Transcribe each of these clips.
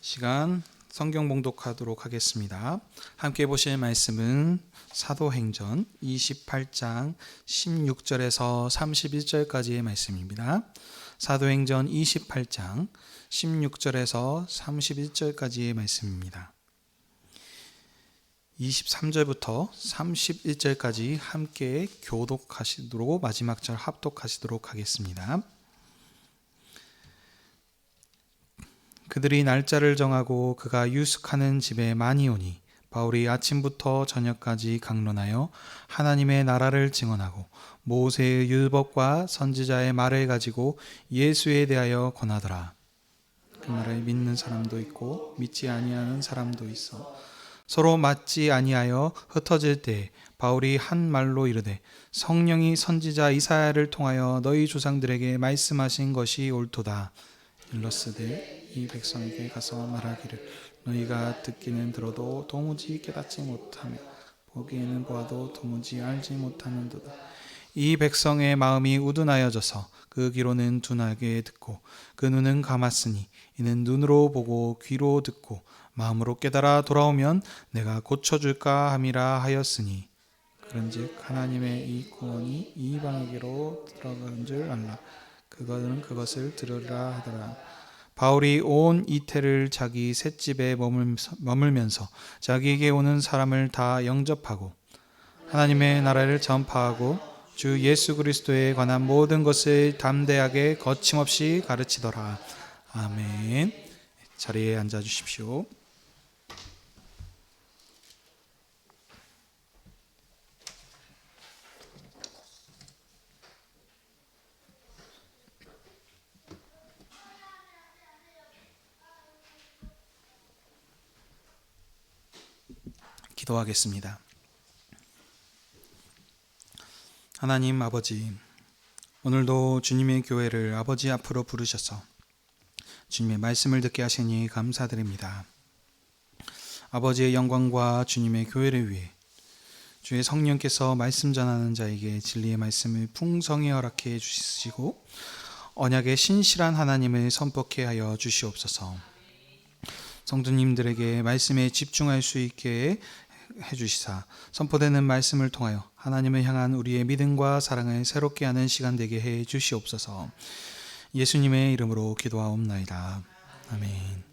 시간 성경 봉독하도록 하겠습니다. 함께 보실 말씀은 사도행전 28장 16절에서 31절까지의 말씀입니다. 사도행전 28장 16절에서 31절까지의 말씀입니다. 23절부터 31절까지 함께 교독하시도록 마지막 절 합독하시도록 하겠습니다. 그들이 날짜를 정하고 그가 유숙하는 집에 많이 오니 바울이 아침부터 저녁까지 강론하여 하나님의 나라를 증언하고 모세의 율법과 선지자의 말을 가지고 예수에 대하여 권하더라. 그 말을 믿는 사람도 있고 믿지 아니하는 사람도 있어 서로 맞지 아니하여 흩어질 때 바울이 한 말로 이르되 성령이 선지자 이사야를 통하여 너희 조상들에게 말씀하신 것이 옳도다. 일러스되 이 백성에게 가서 말하기를 너희가 듣기는 들어도 도무지 깨닫지 못하며 보기에는 보아도 도무지 알지 못하는도다. 이 백성의 마음이 우둔하여져서 그 귀로는 둔하게 듣고 그 눈은 감았으니 이는 눈으로 보고 귀로 듣고 마음으로 깨달아 돌아오면 내가 고쳐줄까 함이라 하였으니 그런즉 하나님의 이 구원이 이방에게로 들어간 줄 알라. 그거는 그것을 들으라 하더라. 바울이 온 이태를 자기 셋집에 머물면서 자기에게 오는 사람을 다 영접하고 하나님의 나라를 전파하고 주 예수 그리스도에 관한 모든 것을 담대하게 거침없이 가르치더라. 아멘. 자리에 앉아 주십시오. 기도하겠습니다. 하나님 아버지, 오늘도 주님의 교회를 아버지 앞으로 부르셔서 주님의 말씀을 듣게 하시니 감사드립니다. 아버지의 영광과 주님의 교회를 위해 주의 성령께서 말씀 전하는 자에게 진리의 말씀을 풍성히 허락해 주시고 언약의 신실한 하나님을 선포케 하여 주시옵소서. 성도님들에게 말씀에 집중할 수 있게 해주시사 선포되는 말씀을 통하여 하나님을 향한 우리의 믿음과 사랑을 새롭게 하는 시간 되게 해 주시옵소서. 예수님의 이름으로 기도하옵나이다. 아멘.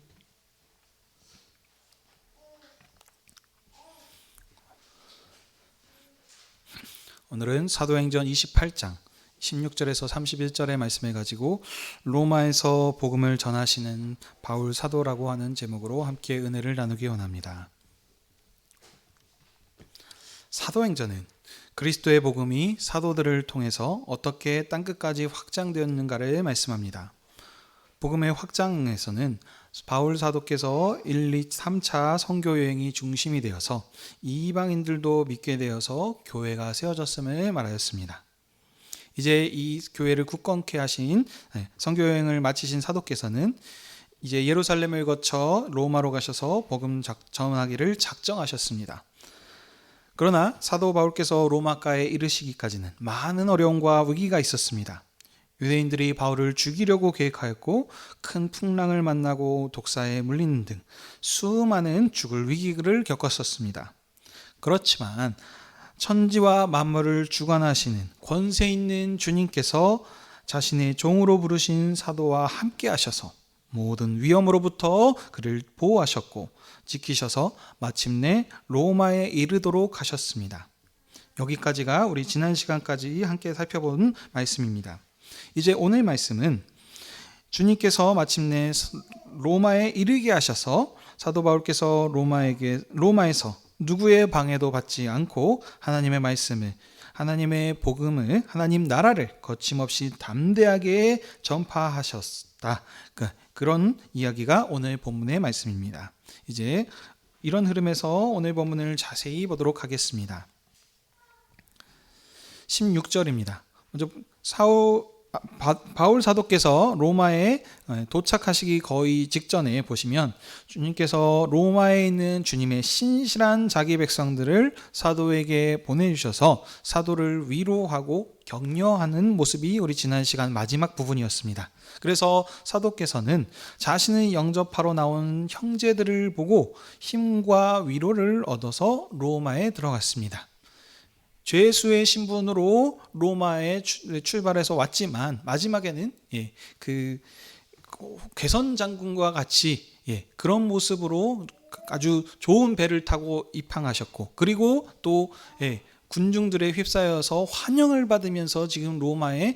오늘은 사도행전 28장 16절에서 31절의 말씀을 가지고 로마에서 복음을 전하시는 바울 사도라고 하는 제목으로 함께 은혜를 나누기 원합니다. 사도행전은 그리스도의 복음이 사도들을 통해서 어떻게 땅끝까지 확장되었는가를 말씀합니다. 복음의 확장에서는 바울 사도께서 1, 2, 3차 선교 여행이 중심이 되어서 이방인들도 믿게 되어서 교회가 세워졌음을 말하였습니다. 이제 이 교회를 굳건케 하신 선교 여행을 마치신 사도께서는 이제 예루살렘을 거쳐 로마로 가셔서 복음 전하기를 작정하셨습니다. 그러나 사도 바울께서 로마가에 이르시기까지는 많은 어려움과 위기가 있었습니다. 유대인들이 바울을 죽이려고 계획하였고 큰 풍랑을 만나고 독사에 물리는 등 수많은 죽을 위기를 겪었었습니다. 그렇지만 천지와 만물을 주관하시는 권세 있는 주님께서 자신의 종으로 부르신 사도와 함께 하셔서 모든 위험으로부터 그를 보호하셨고 지키셔서 마침내 로마에 이르도록 하셨습니다. 여기까지가 우리 지난 시간까지 함께 살펴본 말씀입니다. 이제 오늘 말씀은 주님께서 마침내 로마에 이르게 하셔서 사도 바울께서 로마에서 누구의 방해도 받지 않고 하나님의 말씀을, 하나님의 복음을, 하나님 나라를 거침없이 담대하게 전파하셨다. 그런 이야기가 오늘 본문의 말씀입니다. 이제 이런 흐름에서 오늘 본문을 자세히 보도록 하겠습니다. 16절입니다. 먼저 바울 사도께서 로마에 도착하시기 거의 직전에 보시면 주님께서 로마에 있는 주님의 신실한 자기 백성들을 사도에게 보내주셔서 사도를 위로하고 격려하는 모습이 우리 지난 시간 마지막 부분이었습니다. 그래서 사도께서는 자신을 영접하러 나온 형제들을 보고 힘과 위로를 얻어서 로마에 들어갔습니다. 죄수의 신분으로 로마에 출발해서 왔지만 마지막에는 그 개선 장군과 같이 그런 모습으로 아주 좋은 배를 타고 입항하셨고, 그리고 또 군중들에 휩싸여서 환영을 받으면서 지금 로마의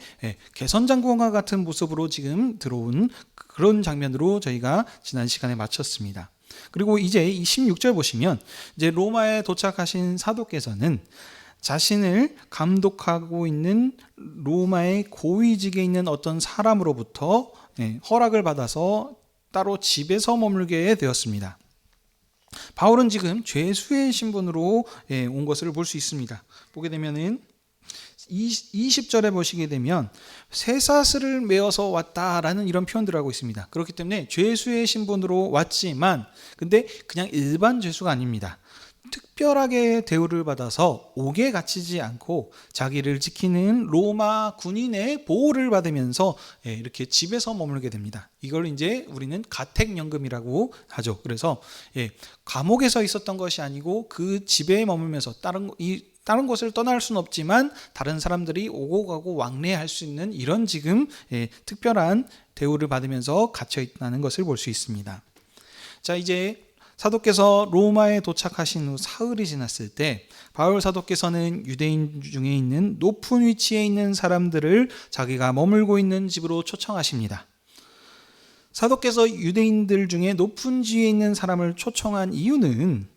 개선 장군과 같은 모습으로 지금 들어온 그런 장면으로 저희가 지난 시간에 마쳤습니다. 그리고 이제 이 16절 보시면 이제 로마에 도착하신 사도께서는 자신을 감독하고 있는 로마의 고위직에 있는 어떤 사람으로부터 허락을 받아서 따로 집에서 머물게 되었습니다. 바울은 지금 죄수의 신분으로 온 것을 볼 수 있습니다. 보게 되면은 20절에 보시게 되면 쇠사슬을 메어서 왔다라는 이런 표현들을 하고 있습니다. 그렇기 때문에 죄수의 신분으로 왔지만 근데 그냥 일반 죄수가 아닙니다. 특별하게 대우를 받아서 옥에 갇히지 않고 자기를 지키는 로마 군인의 보호를 받으면서 이렇게 집에서 머물게 됩니다. 이걸 이제 우리는 가택연금이라고 하죠. 그래서 감옥에서 있었던 것이 아니고 그 집에 머물면서 다른 곳을 떠날 수는 없지만 다른 사람들이 오고 가고 왕래할 수 있는 이런 지금 특별한 대우를 받으면서 갇혀 있다는 것을 볼 수 있습니다. 자, 이제 사도께서 로마에 도착하신 후 사흘이 지났을 때 바울 사도께서는 유대인 중에 있는 높은 위치에 있는 사람들을 자기가 머물고 있는 집으로 초청하십니다. 사도께서 유대인들 중에 높은 지위에 있는 사람을 초청한 이유는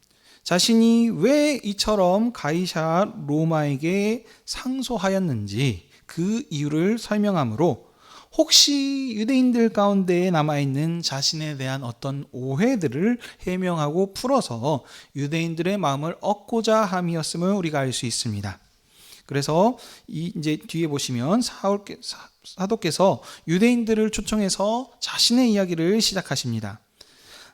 자신이 왜 이처럼 가이사 로마에게 상소하였는지 그 이유를 설명하므로 혹시 유대인들 가운데 남아있는 자신에 대한 어떤 오해들을 해명하고 풀어서 유대인들의 마음을 얻고자 함이었음을 우리가 알 수 있습니다. 그래서 이제 뒤에 보시면 사도께서 유대인들을 초청해서 자신의 이야기를 시작하십니다.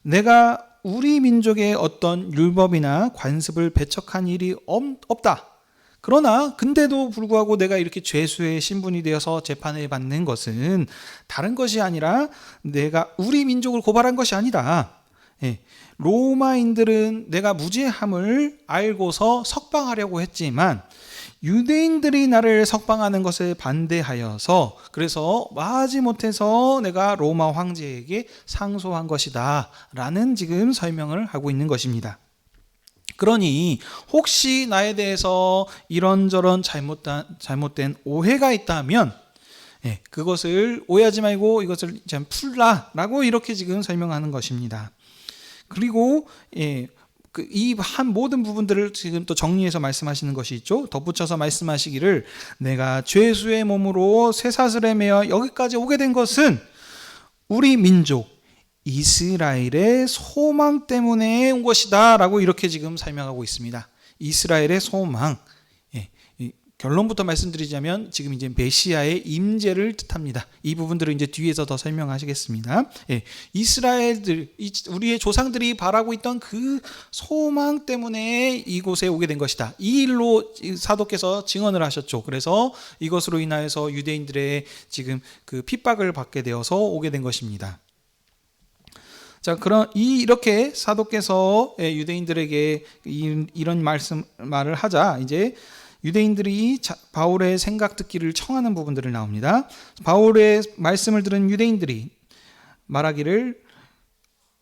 내가 우리 민족의 어떤 율법이나 관습을 배척한 일이 없다. 그러나 근데도 불구하고 내가 이렇게 죄수의 신분이 되어서 재판을 받는 것은 다른 것이 아니라 내가 우리 민족을 고발한 것이 아니다. 로마인들은 내가 무죄함을 알고서 석방하려고 했지만 유대인들이 나를 석방하는 것을 반대하여서 그래서 마지못해서 내가 로마 황제에게 상소한 것이다 라는 지금 설명을 하고 있는 것입니다. 그러니 혹시 나에 대해서 이런저런 잘못된 오해가 있다면 그것을 오해하지 말고 이것을 풀라라고 이렇게 지금 설명하는 것입니다. 그리고 이 한 모든 부분들을 지금 또 정리해서 말씀하시는 것이 있죠. 덧붙여서 말씀하시기를 내가 죄수의 몸으로 쇠사슬에 매어 여기까지 오게 된 것은 우리 민족 이스라엘의 소망 때문에 온 것이다 라고 이렇게 지금 설명하고 있습니다. 이스라엘의 소망, 결론부터 말씀드리자면 지금 이제 메시아의 임재를 뜻합니다. 이 부분들을 이제 뒤에서 더 설명하시겠습니다. 이스라엘들, 우리의 조상들이 바라고 있던 그 소망 때문에 이곳에 오게 된 것이다. 이 일로 사도께서 증언을 하셨죠. 그래서 이것으로 인하여서 유대인들의 지금 그 핍박을 받게 되어서 오게 된 것입니다. 자, 이렇게 사도께서 유대인들에게 이런 말을 하자 이제 유대인들이 바울의 생각 듣기를 청하는 부분들을 나옵니다. 바울의 말씀을 들은 유대인들이 말하기를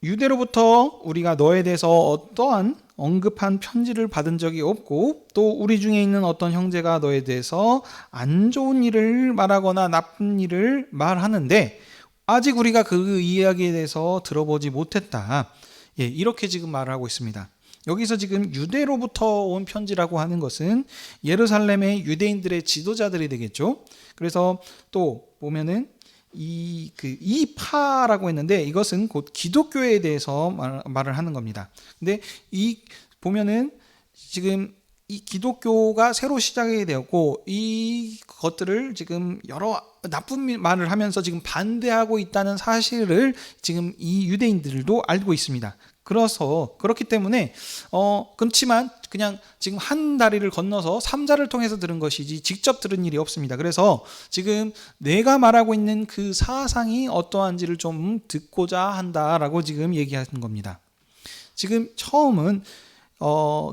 유대로부터 우리가 너에 대해서 어떠한 언급한 편지를 받은 적이 없고 또 우리 중에 있는 어떤 형제가 너에 대해서 안 좋은 일을 말하거나 나쁜 일을 말하는데 아직 우리가 그 이야기에 대해서 들어보지 못했다. 이렇게 지금 말을 하고 있습니다. 여기서 지금 유대로부터 온 편지라고 하는 것은 예루살렘의 유대인들의 지도자들이 되겠죠. 그래서 또 보면은 이파라고 했는데 이것은 곧 기독교에 대해서 말을 하는 겁니다. 근데 보면은 지금 이 기독교가 새로 시작이 되었고 이 것들을 지금 여러 나쁜 말을 하면서 지금 반대하고 있다는 사실을 지금 이 유대인들도 알고 있습니다. 그렇기 때문에 그렇지만 그냥 지금 한 다리를 건너서 삼자를 통해서 들은 것이지 직접 들은 일이 없습니다. 그래서 지금 내가 말하고 있는 그 사상이 어떠한지를 좀 듣고자 한다라고 지금 얘기하는 겁니다. 지금 처음은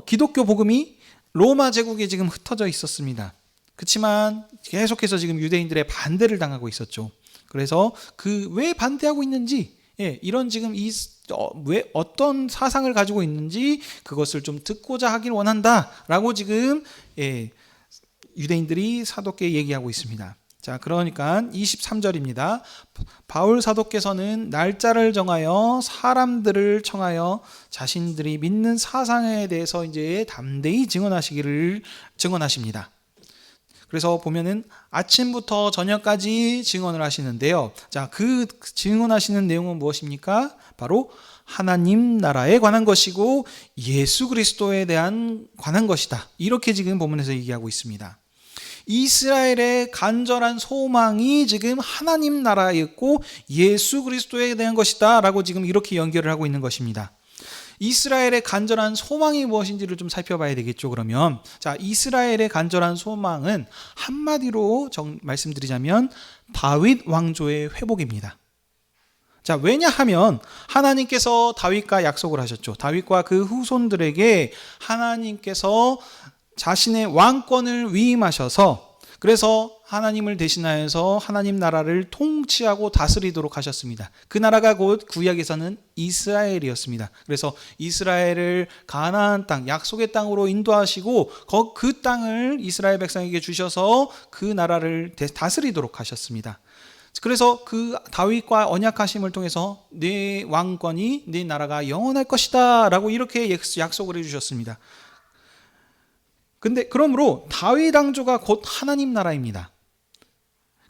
기독교 복음이 로마 제국에 지금 흩어져 있었습니다. 그렇지만 계속해서 지금 유대인들의 반대를 당하고 있었죠. 그래서 그 왜 반대하고 있는지, 이런 지금 왜 어떤 사상을 가지고 있는지 그것을 좀 듣고자 하길 원한다라고 지금 유대인들이 사도께 얘기하고 있습니다. 자, 그러니까 23절입니다. 바울 사도께서는 날짜를 정하여 사람들을 청하여 자신들이 믿는 사상에 대해서 이제 담대히 증언하십니다. 그래서 보면은 아침부터 저녁까지 증언을 하시는데요. 자, 그 증언하시는 내용은 무엇입니까? 바로 하나님 나라에 관한 것이고 예수 그리스도에 관한 것이다. 이렇게 지금 본문에서 얘기하고 있습니다. 이스라엘의 간절한 소망이 지금 하나님 나라였고 예수 그리스도에 대한 것이다 라고 지금 이렇게 연결을 하고 있는 것입니다. 이스라엘의 간절한 소망이 무엇인지를 좀 살펴봐야 되겠죠. 그러면 자, 이스라엘의 간절한 소망은 한마디로 말씀드리자면 다윗 왕조의 회복입니다. 자, 왜냐하면 하나님께서 다윗과 약속을 하셨죠. 다윗과 그 후손들에게 하나님께서 자신의 왕권을 위임하셔서 그래서 하나님을 대신하여서 하나님 나라를 통치하고 다스리도록 하셨습니다. 그 나라가 곧 구약에서는 이스라엘이었습니다. 그래서 이스라엘을 가나안 땅, 약속의 땅으로 인도하시고 그 땅을 이스라엘 백성에게 주셔서 그 나라를 다스리도록 하셨습니다. 그래서 그 다윗과 언약하심을 통해서 내 왕권이, 내 나라가 영원할 것이다 라고 이렇게 약속을 해주셨습니다. 근데 그러므로 다윗 왕조가 곧 하나님 나라입니다.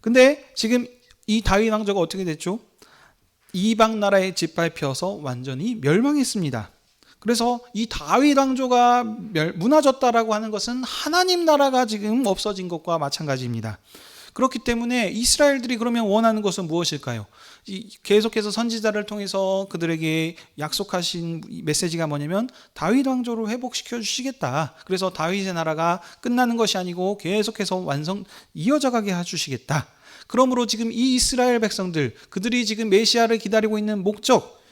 근데 지금 이 다윗 왕조가 어떻게 됐죠? 이방 나라에 짓밟혀서 완전히 멸망했습니다. 그래서 이 다윗 왕조가 무너졌다라고 하는 것은 하나님 나라가 지금 없어진 것과 마찬가지입니다. 그렇기 때문에 이스라엘들이 그러면 원하는 것은 무엇일까요? 계속해서 선지자를 통해서 그들에게 약속하신 메시지가 뭐냐면 다윗 왕조를 회복시켜 주시겠다. 그래서 다윗의 나라가 끝나는 것이 아니고 계속해서 이어져 가게 해주시겠다. 그러므로 지금 이 이스라엘 백성들, 그들이 지금 메시아를 기다리고 있는 목적,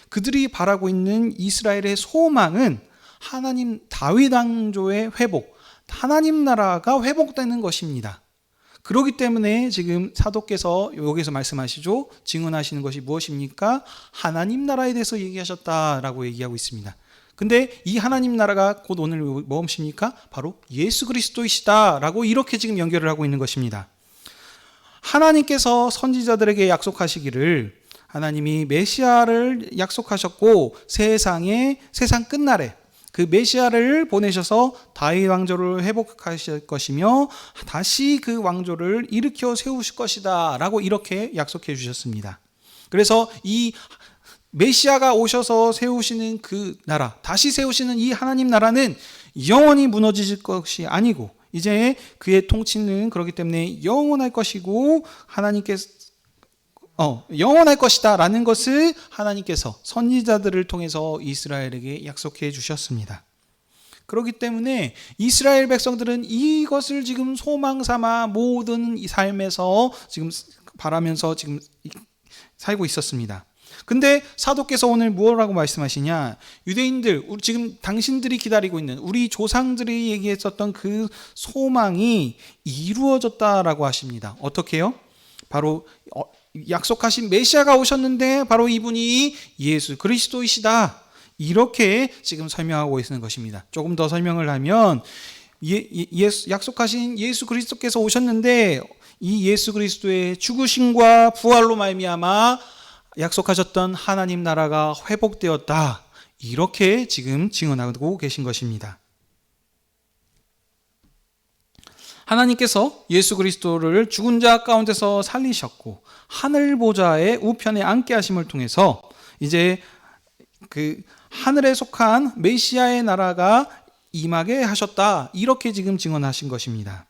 그들이 바라고 있는 이스라엘의 소망은 하나님 다윗 왕조의 회복, 하나님 나라가 회복되는 것입니다. 그렇기 때문에 지금 사도께서 여기서 말씀하시죠. 증언하시는 것이 무엇입니까? 하나님 나라에 대해서 얘기하셨다라고 얘기하고 있습니다. 근데 이 하나님 나라가 곧 오늘 무엇입니까? 바로 예수 그리스도이시다라고 이렇게 지금 연결을 하고 있는 것입니다. 하나님께서 선지자들에게 약속하시기를 하나님이 메시아를 약속하셨고 세상 끝날에 그 메시아를 보내셔서 다윗 왕조를 회복하실 것이며 다시 그 왕조를 일으켜 세우실 것이다 라고 이렇게 약속해 주셨습니다. 그래서 이 메시아가 오셔서 세우시는 그 나라, 다시 세우시는 이 하나님 나라는 영원히 무너질 것이 아니고 이제 그의 통치는 그렇기 때문에 영원할 것이고 하나님께서 영원할 것이다 라는 것을 하나님께서 선지자들을 통해서 이스라엘에게 약속해 주셨습니다. 그렇기 때문에 이스라엘 백성들은 이것을 지금 소망 삼아 모든 이 삶에서 지금 바라면서 지금 살고 있었습니다. 근데 사도께서 오늘 무엇이라고 말씀하시냐? 유대인들, 지금 당신들이 기다리고 있는 우리 조상들이 얘기했었던 그 소망이 이루어졌다라고 하십니다. 어떻게요? 바로 약속하신 메시아가 오셨는데 바로 이분이 예수 그리스도이시다. 이렇게 지금 설명하고 있는 것입니다. 조금 더 설명을 하면 약속하신 예수 그리스도께서 오셨는데 이 예수 그리스도의 죽으심과 부활로 말미암아 약속하셨던 하나님 나라가 회복되었다. 이렇게 지금 증언하고 계신 것입니다. 하나님께서 예수 그리스도를 죽은 자 가운데서 살리셨고 하늘 보좌의 우편에 앉게 하심을 통해서 이제 그 하늘에 속한 메시아의 나라가 임하게 하셨다. 이렇게 지금 증언하신 것입니다.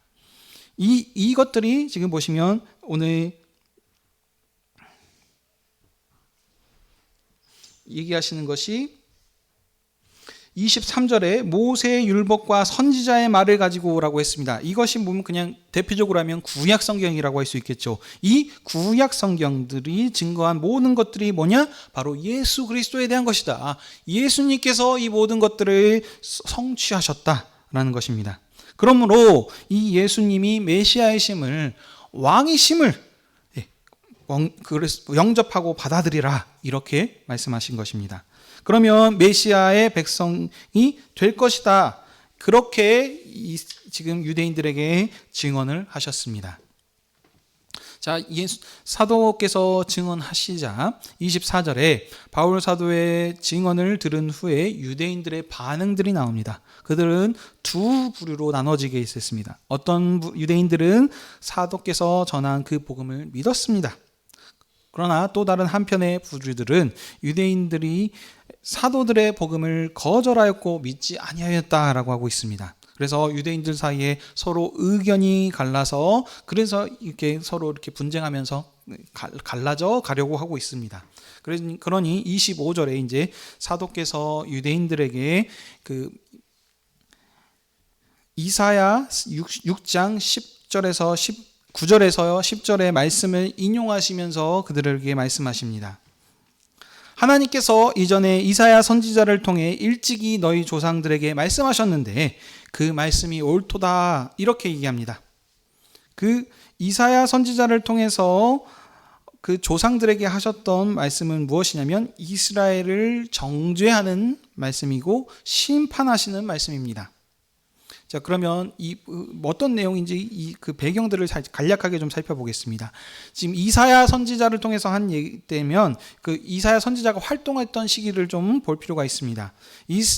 이것들이 지금 보시면 오늘 얘기하시는 것이 23절에 모세의 율법과 선지자의 말을 가지고 오라고 했습니다. 이것이 보면 그냥 대표적으로 하면 구약 성경이라고 할 수 있겠죠. 이 구약 성경들이 증거한 모든 것들이 뭐냐? 바로 예수 그리스도에 대한 것이다. 예수님께서 이 모든 것들을 성취하셨다라는 것입니다. 그러므로 이 예수님이 메시아이심을, 왕이심을 영접하고 받아들이라, 이렇게 말씀하신 것입니다. 그러면 메시아의 백성이 될 것이다, 그렇게 지금 유대인들에게 증언을 하셨습니다. 자, 사도께서 증언하시자 24절에 바울 사도의 증언을 들은 후에 유대인들의 반응들이 나옵니다. 그들은 두 부류로 나눠지게 있었습니다. 어떤 유대인들은 사도께서 전한 그 복음을 믿었습니다. 그러나 또 다른 한편의 부류들은 유대인들이 사도들의 복음을 거절하였고 믿지 아니하였다라고 하고 있습니다. 그래서 유대인들 사이에 서로 의견이 갈라서, 그래서 이렇게 서로 이렇게 분쟁하면서 갈라져 가려고 하고 있습니다. 그러니 25절에 이제 사도께서 유대인들에게 그 이사야 6장 10절에서 9절에서 10절의 말씀을 인용하시면서 그들에게 말씀하십니다. 하나님께서 이전에 이사야 선지자를 통해 일찍이 너희 조상들에게 말씀하셨는데 그 말씀이 옳도다, 이렇게 얘기합니다. 그 이사야 선지자를 통해서 그 조상들에게 하셨던 말씀은 무엇이냐면 이스라엘을 정죄하는 말씀이고 심판하시는 말씀입니다. 자, 그러면 어떤 내용인지 그 배경들을 간략하게 좀 살펴보겠습니다. 지금 이사야 선지자를 통해서 한 얘기 때면 그 이사야 선지자가 활동했던 시기를 좀 볼 필요가 있습니다.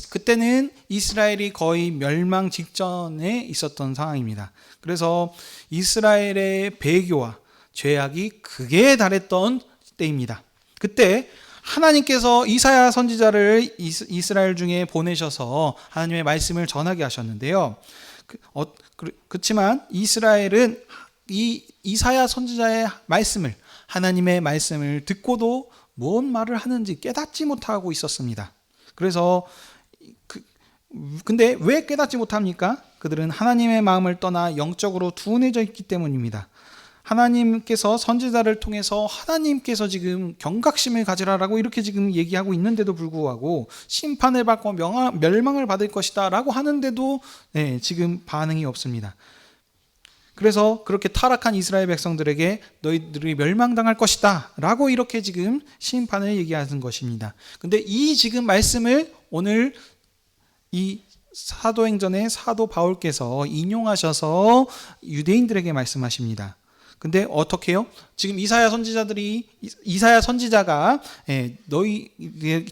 그때는 이스라엘이 거의 멸망 직전에 있었던 상황입니다. 그래서 이스라엘의 배교와 죄악이 극에 달했던 때입니다. 그때 하나님께서 이사야 선지자를 이스라엘 중에 보내셔서 하나님의 말씀을 전하게 하셨는데요. 그렇지만 이스라엘은 이 이사야 선지자의 말씀을, 하나님의 말씀을 듣고도 뭔 말을 하는지 깨닫지 못하고 있었습니다. 그래서 근데 왜 깨닫지 못합니까? 그들은 하나님의 마음을 떠나 영적으로 둔해져 있기 때문입니다. 하나님께서 선지자를 통해서 하나님께서 지금 경각심을 가지라라고 이렇게 지금 얘기하고 있는데도 불구하고 심판을 받고 멸망을 받을 것이다 라고 하는데도 지금 반응이 없습니다. 그래서 그렇게 타락한 이스라엘 백성들에게 너희들이 멸망당할 것이다 라고 이렇게 지금 심판을 얘기하는 것입니다. 근데 이 지금 말씀을 오늘 이 사도행전의 사도 바울께서 인용하셔서 유대인들에게 말씀하십니다. 근데 어떻게 해요? 지금 이사야 선지자가 너희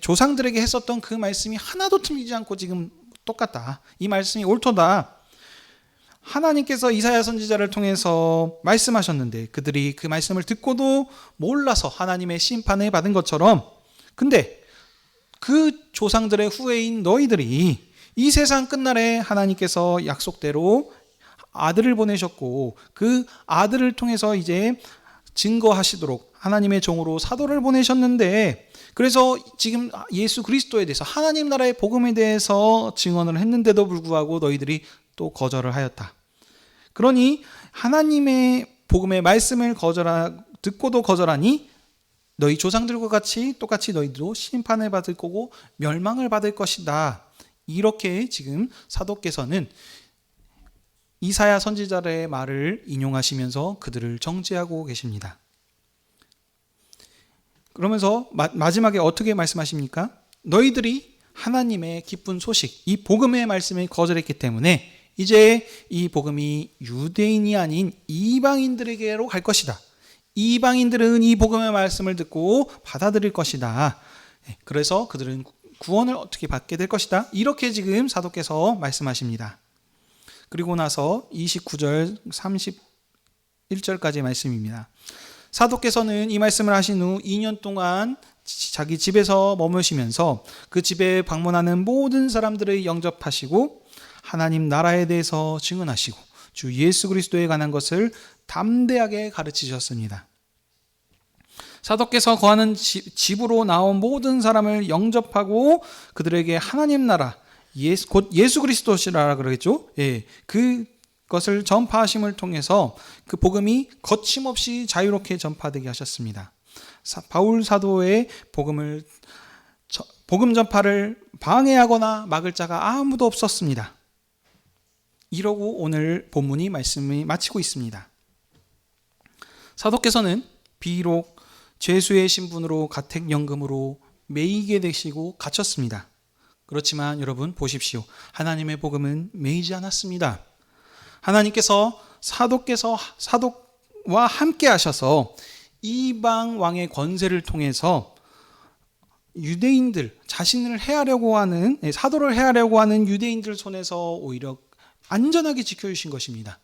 조상들에게 했었던 그 말씀이 하나도 틀리지 않고 지금 똑같다. 이 말씀이 옳도다. 하나님께서 이사야 선지자를 통해서 말씀하셨는데 그들이 그 말씀을 듣고도 몰라서 하나님의 심판을 받은 것처럼, 근데 그 조상들의 후예인 너희들이 이 세상 끝날에 하나님께서 약속대로 아들을 보내셨고 그 아들을 통해서 이제 증거하시도록 하나님의 종으로 사도를 보내셨는데, 그래서 지금 예수 그리스도에 대해서 하나님 나라의 복음에 대해서 증언을 했는데도 불구하고 너희들이 또 거절을 하였다. 그러니 하나님의 복음의 말씀을 듣고도 거절하니 너희 조상들과 같이 똑같이 너희도 심판을 받을 거고 멸망을 받을 것이다. 이렇게 지금 사도께서는 이사야 선지자의 말을 인용하시면서 그들을 정죄하고 계십니다. 그러면서 마지막에 어떻게 말씀하십니까? 너희들이 하나님의 기쁜 소식, 이 복음의 말씀을 거절했기 때문에 이제 이 복음이 유대인이 아닌 이방인들에게로 갈 것이다. 이방인들은 이 복음의 말씀을 듣고 받아들일 것이다. 그래서 그들은 구원을 어떻게 받게 될 것이다. 이렇게 지금 사도께서 말씀하십니다. 그리고 나서 29절 31절까지 말씀입니다. 사도께서는 이 말씀을 하신 후 2년 동안 자기 집에서 머무시면서 그 집에 방문하는 모든 사람들을 영접하시고 하나님 나라에 대해서 증언하시고 주 예수 그리스도에 관한 것을 담대하게 가르치셨습니다. 사도께서 거하는 집으로 나온 모든 사람을 영접하고 그들에게 하나님 나라, 곧 예수 그리스도시라 그러겠죠. 예, 그것을 전파하심을 통해서 그 복음이 거침없이 자유롭게 전파되게 하셨습니다. 바울 사도의 복음 전파를 방해하거나 막을 자가 아무도 없었습니다. 이러고 오늘 본문이 말씀을 마치고 있습니다. 사도께서는 비록 죄수의 신분으로 가택연금으로 매이게 되시고 갇혔습니다. 그렇지만 여러분 보십시오. 하나님의 복음은 매이지 않았습니다. 하나님께서 사도와 함께 하셔서 이방 왕의 권세를 통해서 유대인들, 자신을 해하려고 하는, 사도를 해하려고 하는 유대인들 손에서 오히려 안전하게 지켜주신 것입니다.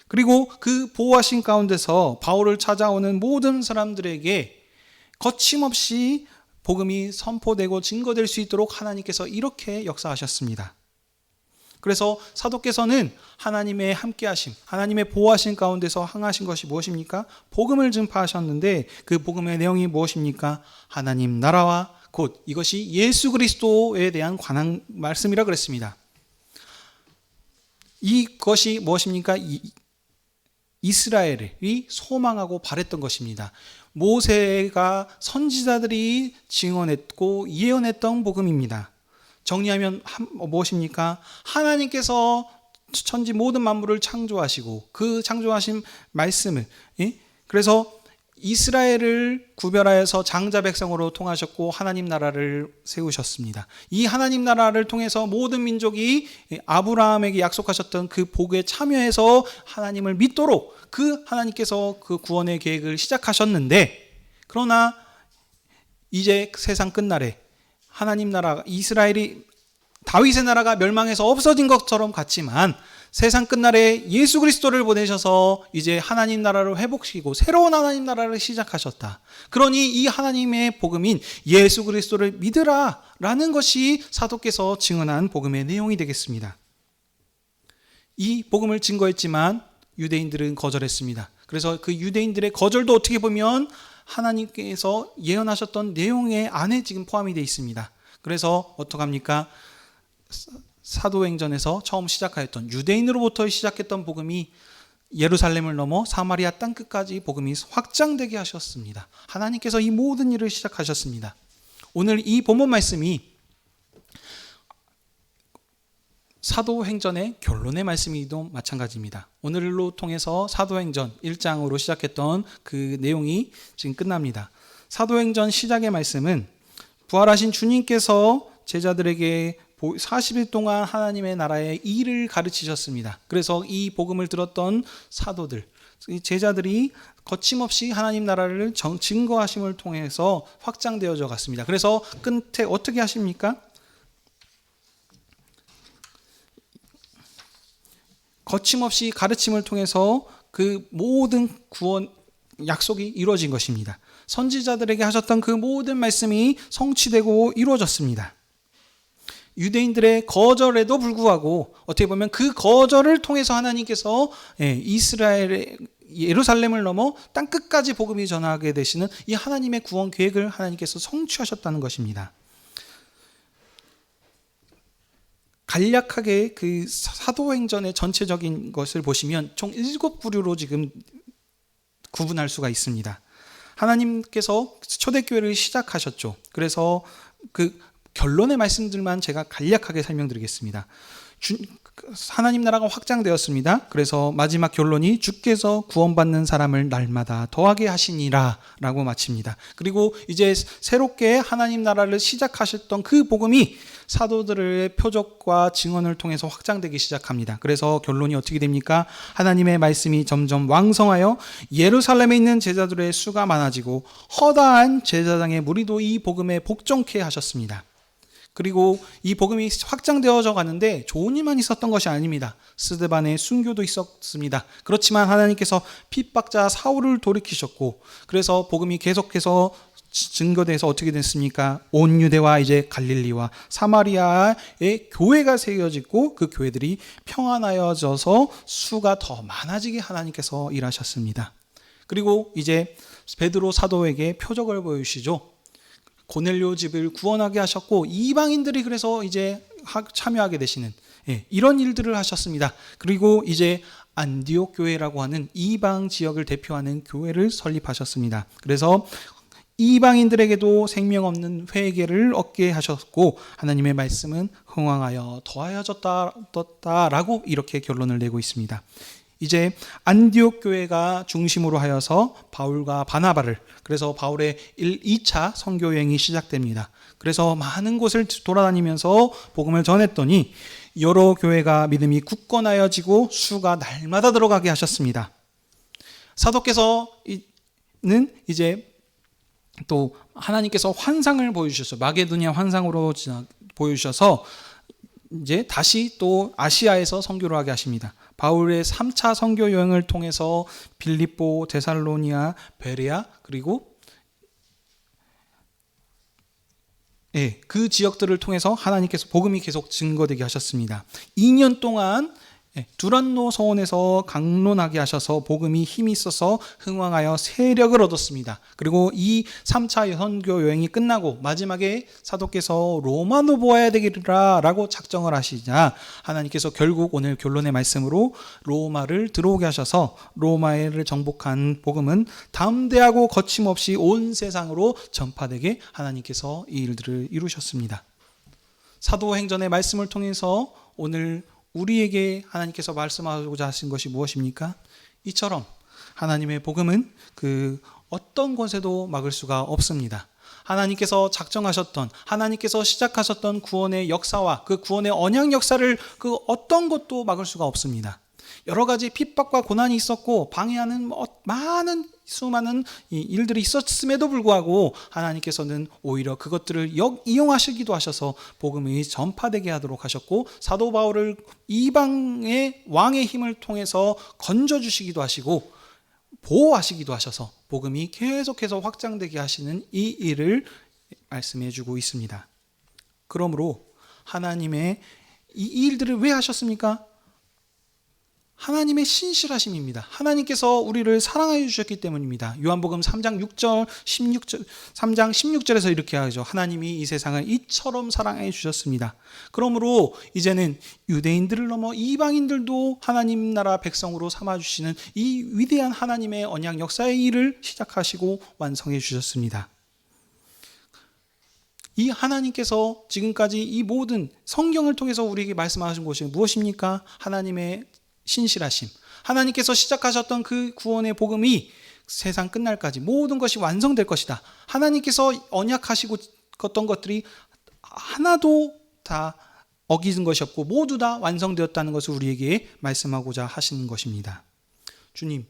그리고 그 보호하신 가운데서 바울을 찾아오는 모든 사람들에게 거침없이 복음이 선포되고 증거될 수 있도록 하나님께서 이렇게 역사하셨습니다. 그래서 사도께서는 하나님의 함께하심, 하나님의 보호하신 가운데서 행하신 것이 무엇입니까? 복음을 전파하셨는데 그 복음의 내용이 무엇입니까? 하나님 나라와 곧 이것이 예수 그리스도에 대한 관한 말씀이라 그랬습니다. 이것이 무엇입니까? 이스라엘이 소망하고 바랬던 것입니다. 모세가 선지자들이 증언했고 예언했던 복음입니다. 정리하면 무엇입니까? 하나님께서 천지 모든 만물을 창조하시고 그 창조하신 말씀을, 그래서 이스라엘을 구별하여서 장자 백성으로 통하셨고 하나님 나라를 세우셨습니다. 이 하나님 나라를 통해서 모든 민족이 아브라함에게 약속하셨던 그 복에 참여해서 하나님을 믿도록 그 하나님께서 그 구원의 계획을 시작하셨는데, 그러나 이제 세상 끝날에 하나님 나라, 이스라엘이 다윗의 나라가 멸망해서 없어진 것처럼 같지만 세상 끝날에 예수 그리스도를 보내셔서 이제 하나님 나라를 회복시키고 새로운 하나님 나라를 시작하셨다. 그러니 이 하나님의 복음인 예수 그리스도를 믿으라 라는 것이 사도께서 증언한 복음의 내용이 되겠습니다. 이 복음을 증거했지만 유대인들은 거절했습니다. 그래서 그 유대인들의 거절도 어떻게 보면 하나님께서 예언하셨던 내용의 안에 지금 포함이 되어 있습니다. 그래서 어떡합니까? 사도행전에서 처음 시작하였던 유대인으로부터 시작했던 복음이 예루살렘을 넘어 사마리아 땅끝까지 복음이 확장되게 하셨습니다. 하나님께서 이 모든 일을 시작하셨습니다. 오늘 이 본문 말씀이 사도행전의 결론의 말씀이도 마찬가지입니다. 오늘로 통해서 사도행전 1장으로 시작했던 그 내용이 지금 끝납니다. 사도행전 시작의 말씀은 부활하신 주님께서 제자들에게 40일 동안 하나님의 나라의 일을 가르치셨습니다. 그래서 이 복음을 들었던 사도들, 제자들이 거침없이 하나님 나라를 증거하심을 통해서 확장되어져 갔습니다. 그래서 끝에 어떻게 하십니까? 거침없이 가르침을 통해서 그 모든 구원 약속이 이루어진 것입니다. 선지자들에게 하셨던 그 모든 말씀이 성취되고 이루어졌습니다. 유대인들의 거절에도 불구하고 어떻게 보면 그 거절을 통해서 하나님께서 이스라엘의 예루살렘을 넘어 땅끝까지 복음이 전하게 되시는 이 하나님의 구원 계획을 하나님께서 성취하셨다는 것입니다. 간략하게 그 사도행전의 전체적인 것을 보시면 총 7부류로 지금 구분할 수가 있습니다. 하나님께서 초대교회를 시작하셨죠. 그래서 그 결론의 말씀들만 제가 간략하게 설명드리겠습니다. 하나님 나라가 확장되었습니다. 그래서 마지막 결론이 주께서 구원받는 사람을 날마다 더하게 하시니라 라고 마칩니다. 그리고 이제 새롭게 하나님 나라를 시작하셨던 그 복음이 사도들의 표적과 증언을 통해서 확장되기 시작합니다. 그래서 결론이 어떻게 됩니까? 하나님의 말씀이 점점 왕성하여 예루살렘에 있는 제자들의 수가 많아지고 허다한 제사장의 무리도 이 복음에 복종케 하셨습니다. 그리고 이 복음이 확장되어져 가는데 좋은 일만 있었던 것이 아닙니다. 스데반의 순교도 있었습니다. 그렇지만 하나님께서 핍박자 사울을 돌이키셨고, 그래서 복음이 계속해서 증거돼서 어떻게 됐습니까? 온 유대와 이제 갈릴리와 사마리아의 교회가 세워지고 그 교회들이 평안하여져서 수가 더 많아지게 하나님께서 일하셨습니다. 그리고 이제 베드로 사도에게 표적을 보여주시죠. 고넬료 집을 구원하게 하셨고 이방인들이 그래서 이제 참여하게 되시는 이런 일들을 하셨습니다. 그리고 이제 안디옥 교회라고 하는 이방 지역을 대표하는 교회를 설립하셨습니다. 그래서 이방인들에게도 생명 없는 회개를 얻게 하셨고 하나님의 말씀은 흥왕하여 더하여졌다라고 이렇게 결론을 내고 있습니다. 이제 안디옥 교회가 중심으로 하여서 바울과 바나바를, 그래서 바울의 2차 선교 여행이 시작됩니다. 그래서 많은 곳을 돌아다니면서 복음을 전했더니 여러 교회가 믿음이 굳건하여지고 수가 날마다 들어가게 하셨습니다. 사도께서는 이제 또 하나님께서 환상을 보여주셔서 마게도니아 환상으로 보여주셔서 이제 다시 또 아시아에서 선교를 하게 하십니다. 바울의 3차 선교 여행을 통해서 빌립보, 데살로니아, 베레아 그리고 그 지역들을 통해서 하나님께서 복음이 계속 증거되게 하셨습니다. 2년 동안 두란노 서원에서 강론하게 하셔서 복음이 힘이 있어서 흥왕하여 세력을 얻었습니다. 그리고 이 3차 선교 여행이 끝나고 마지막에 사도께서 로마로 보아야 되리라 라고 작정을 하시자 하나님께서 결국 오늘 결론의 말씀으로 로마를 들어오게 하셔서 로마를 정복한 복음은 담대하고 거침없이 온 세상으로 전파되게 하나님께서 이 일들을 이루셨습니다. 사도행전의 말씀을 통해서 오늘 우리에게 하나님께서 말씀하고자 하신 것이 무엇입니까? 이처럼 하나님의 복음은 그 어떤 것에도 막을 수가 없습니다. 하나님께서 작정하셨던, 하나님께서 시작하셨던 구원의 역사와 그 구원의 언약 역사를 그 어떤 것도 막을 수가 없습니다. 여러 가지 핍박과 고난이 있었고 방해하는 많은 수많은 일들이 있었음에도 불구하고 하나님께서는 오히려 그것들을 이용하시기도 하셔서 복음이 전파되게 하도록 하셨고 사도 바울을 이방의 왕의 힘을 통해서 건져주시기도 하시고 보호하시기도 하셔서 복음이 계속해서 확장되게 하시는 이 일을 말씀해 주고 있습니다. 그러므로 하나님의 이 일들을 왜 하셨습니까? 하나님의 신실하심입니다. 하나님께서 우리를 사랑하여 주셨기 때문입니다. 요한복음 3장 16절에서 이렇게 하죠. 하나님이 이 세상을 이처럼 사랑하여 주셨습니다. 그러므로 이제는 유대인들을 넘어 이방인들도 하나님 나라 백성으로 삼아주시는 이 위대한 하나님의 언약 역사의 일을 시작하시고 완성해 주셨습니다. 이 하나님께서 지금까지 이 모든 성경을 통해서 우리에게 말씀하신 것이 무엇입니까? 하나님의 신실하심, 하나님께서 시작하셨던 그 구원의 복음이 세상 끝날까지 모든 것이 완성될 것이다. 하나님께서 언약하시고 걷던 것들이 하나도 다 어기는 것이 없고 모두 다 완성되었다는 것을 우리에게 말씀하고자 하시는 것입니다. 주님,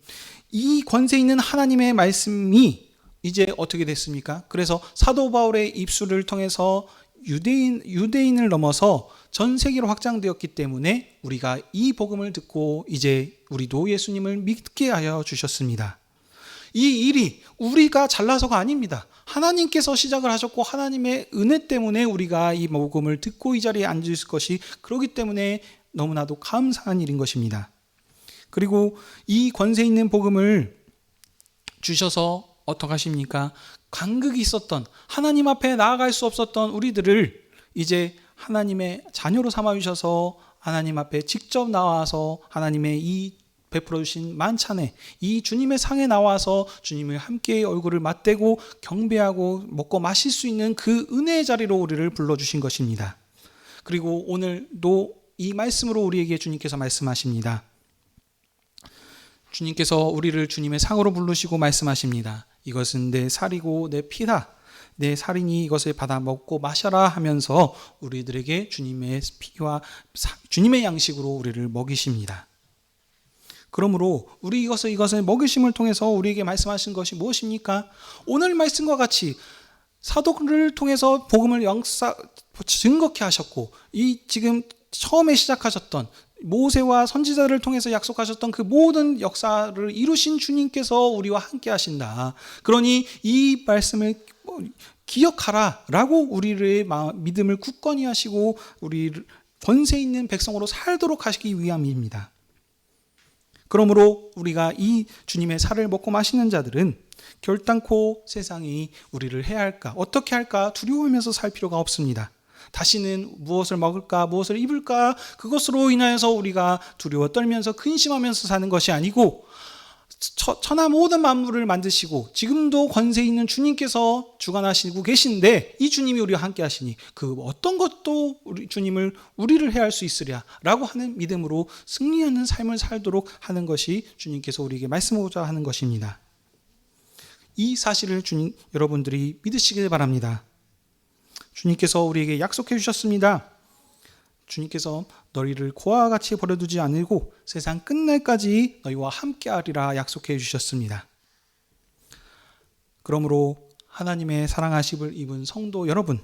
이 권세 있는 하나님의 말씀이 이제 어떻게 됐습니까? 그래서 사도 바울의 입술을 통해서 유대인을 넘어서 전 세계로 확장되었기 때문에 우리가 이 복음을 듣고 이제 우리도 예수님을 믿게 하여 주셨습니다. 이 일이 우리가 잘나서가 아닙니다. 하나님께서 시작을 하셨고 하나님의 은혜 때문에 우리가 이 복음을 듣고 이 자리에 앉을 것이 그렇기 때문에 너무나도 감사한 일인 것입니다. 그리고 이 권세 있는 복음을 주셔서 어떻게 하십니까? 간극이 있었던 하나님 앞에 나아갈 수 없었던 우리들을 이제 하나님의 자녀로 삼아주셔서 하나님 앞에 직접 나와서 하나님의 이 베풀어 주신 만찬에 이 주님의 상에 나와서 주님을 함께 얼굴을 맞대고 경배하고 먹고 마실 수 있는 그 은혜의 자리로 우리를 불러주신 것입니다. 그리고 오늘도 이 말씀으로 우리에게 주님께서 말씀하십니다. 주님께서 우리를 주님의 상으로 부르시고 말씀하십니다. 이것은 내 살이고 내 피다. 내 살이니 이것을 받아 먹고 마셔라 하면서 우리들에게 주님의 피와 주님의 양식으로 우리를 먹이십니다. 그러므로 우리 이것을 먹이심을 통해서 우리에게 말씀하신 것이 무엇입니까? 오늘 말씀과 같이 사도를 통해서 복음을 증거케 하셨고 이 지금 처음에 시작하셨던 모세와 선지자를 통해서 약속하셨던 그 모든 역사를 이루신 주님께서 우리와 함께 하신다. 그러니 이 말씀을 기억하라 라고 우리의 믿음을 굳건히 하시고 우리 권세 있는 백성으로 살도록 하시기 위함입니다. 그러므로 우리가 이 주님의 살을 먹고 마시는 자들은 결단코 세상이 우리를 해야 할까, 어떻게 할까 두려워하면서 살 필요가 없습니다. 다시는 무엇을 먹을까, 무엇을 입을까, 그것으로 인하여서 우리가 두려워 떨면서 근심하면서 사는 것이 아니고, 천하 모든 만물을 만드시고 지금도 권세 있는 주님께서 주관하시고 계신데, 이 주님이 우리와 함께 하시니 그 어떤 것도 우리를 해할 수 있으랴 라고 하는 믿음으로 승리하는 삶을 살도록 하는 것이 주님께서 우리에게 말씀하고자 하는 것입니다. 이 사실을 여러분들이 믿으시길 바랍니다. 주님께서 우리에게 약속해 주셨습니다. 주님께서 너희를 고아와 같이 버려두지 않으고 세상 끝날까지 너희와 함께하리라 약속해 주셨습니다. 그러므로 하나님의 사랑하심을 입은 성도 여러분,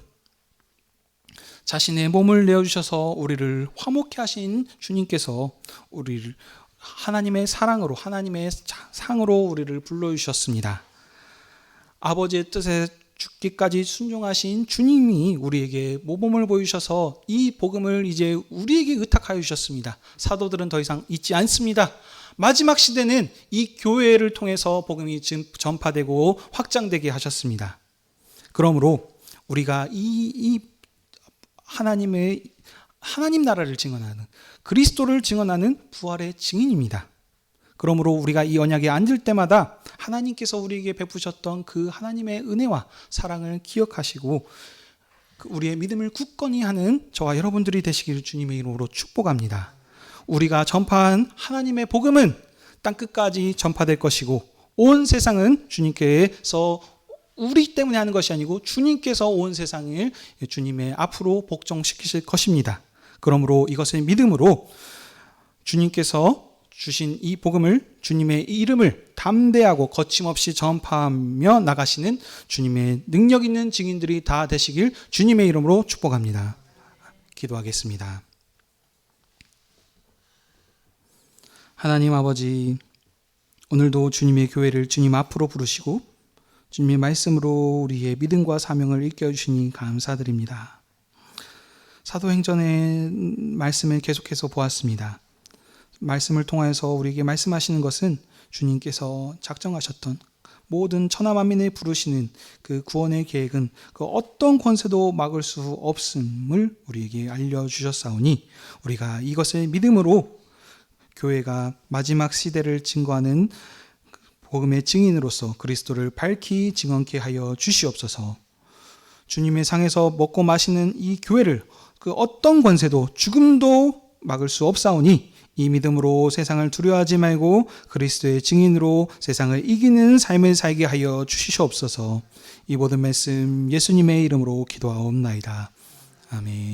자신의 몸을 내어주셔서 우리를 화목케 하신 주님께서 우리를 하나님의 사랑으로, 하나님의 상으로 우리를 불러주셨습니다. 아버지의 뜻에 죽기까지 순종하신 주님이 우리에게 모범을 보이셔서 이 복음을 이제 우리에게 의탁하여 주셨습니다. 사도들은 더 이상 있지 않습니다. 마지막 시대는 이 교회를 통해서 복음이 전파되고 확장되게 하셨습니다. 그러므로 우리가 이 하나님 나라를 증언하는, 그리스도를 증언하는 부활의 증인입니다. 그러므로 우리가 이 언약에 앉을 때마다 하나님께서 우리에게 베푸셨던 그 하나님의 은혜와 사랑을 기억하시고 우리의 믿음을 굳건히 하는 저와 여러분들이 되시기를 주님의 이름으로 축복합니다. 우리가 전파한 하나님의 복음은 땅끝까지 전파될 것이고, 온 세상은 주님께서 우리 때문에 하는 것이 아니고 주님께서 온 세상을 주님의 앞으로 복종시키실 것입니다. 그러므로 이것을 믿음으로 주님께서 주신 이 복음을, 주님의 이름을 담대하고 거침없이 전파하며 나가시는 주님의 능력 있는 증인들이 다 되시길 주님의 이름으로 축복합니다. 기도하겠습니다. 하나님 아버지, 오늘도 주님의 교회를 주님 앞으로 부르시고 주님의 말씀으로 우리의 믿음과 사명을 일깨워주시니 감사드립니다. 사도행전의 말씀을 계속해서 보았습니다. 말씀을 통해서 우리에게 말씀하시는 것은 주님께서 작정하셨던 모든 천하 만민을 부르시는 그 구원의 계획은 그 어떤 권세도 막을 수 없음을 우리에게 알려주셨사오니, 우리가 이것을 믿음으로 교회가 마지막 시대를 증거하는 복음의 증인으로서 그리스도를 밝히 증언케 하여 주시옵소서. 주님의 상에서 먹고 마시는 이 교회를 그 어떤 권세도 죽음도 막을 수 없사오니, 이 믿음으로 세상을 두려워하지 말고 그리스도의 증인으로 세상을 이기는 삶을 살게 하여 주시옵소서. 이 모든 말씀 예수님의 이름으로 기도하옵나이다. 아멘.